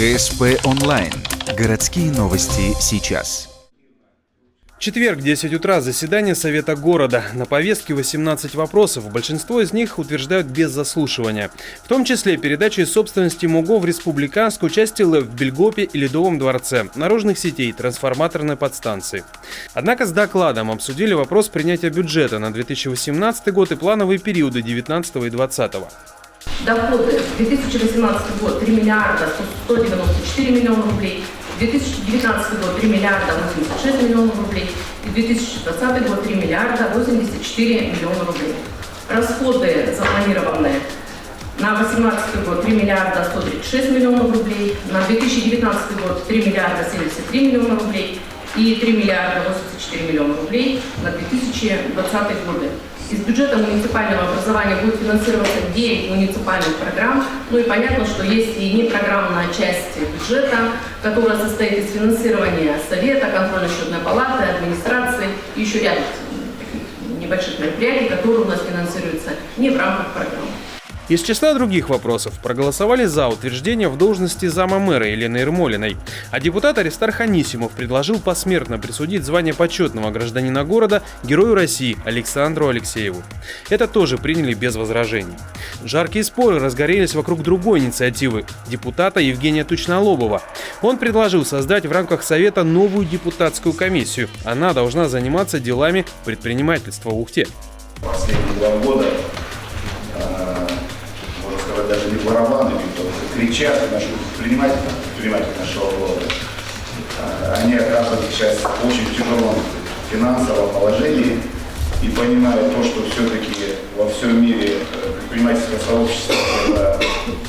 ГСП онлайн. Городские новости сейчас. Четверг, 10 утра, заседание Совета города. На повестке 18 вопросов. Большинство из них утверждают без заслушивания. В том числе передачи собственности МУГО в республиканскую, части ЛЭП в Бельгопе и Ледовом дворце, наружных сетей, трансформаторной подстанции. Однако с докладом обсудили вопрос принятия бюджета на 2018 год и плановые периоды 2019 и 2020. Доходы 2018 год 3 миллиарда 194 миллиона рублей, 2019 год 3 миллиарда 86 миллионов рублей и 2020 год 3 миллиарда 84 миллиона рублей. Расходы запланированные на 2018 год 3 миллиарда 136 миллионов рублей, на 2019 год 3 миллиарда 73 миллиона рублей и 3 миллиарда 84 миллиона рублей на 2020 годы. Из бюджета муниципального образования будет финансироваться 9 муниципальных программ. Ну и понятно, что есть и непрограммная часть бюджета, которая состоит из финансирования Совета, контрольно-счетной палаты, администрации и еще ряд небольших мероприятий, которые у нас финансируются не в рамках программы. Из числа других вопросов проголосовали за утверждение в должности зама мэра Елены Ермолиной. А депутат Аристарх Анисимов предложил посмертно присудить звание почетного гражданина города Герою России Александру Алексееву. Это тоже приняли без возражений. Жаркие споры разгорелись вокруг другой инициативы – депутата Евгения Тучнолобова. Он предложил создать в рамках Совета новую депутатскую комиссию. Она должна заниматься делами предпринимательства в Ухте. Последние 2 года даже не барабаны, кричат наши предприниматели нашего города. Они оказываются сейчас в очень тяжелом финансовом положении и понимают то, что все-таки во всем мире предпринимательское сообщество – это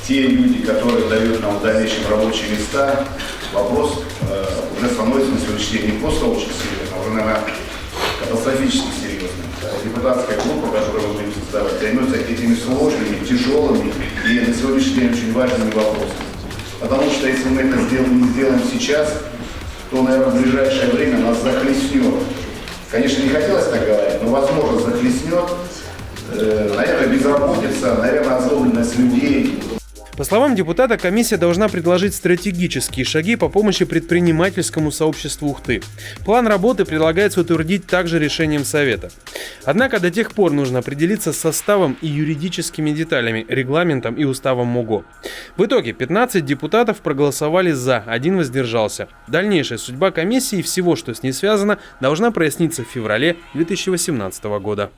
те люди, которые дают нам в дальнейшем рабочие места. Вопрос уже становится на сегодняшний день не просто очень серьезным, а уже, наверное, катастрофически серьезным. Депутатская группа, которую мы будем создавать, займется этими сложными, тяжелыми и на сегодняшний день очень важными вопросами. Потому что если мы это не сделаем сейчас, то, наверное, в ближайшее время нас захлестнет. Конечно, не хотелось так говорить, но, возможно, захлестнет, наверное, безработица, наверное, озлобленность людей. По словам депутата, комиссия должна предложить стратегические шаги по помощи предпринимательскому сообществу Ухты. План работы предлагается утвердить также решением Совета. Однако до тех пор нужно определиться с составом и юридическими деталями, регламентом и уставом МУГО. В итоге 15 депутатов проголосовали за, 1 воздержался. Дальнейшая судьба комиссии и всего, что с ней связано, должна проясниться в феврале 2018 года.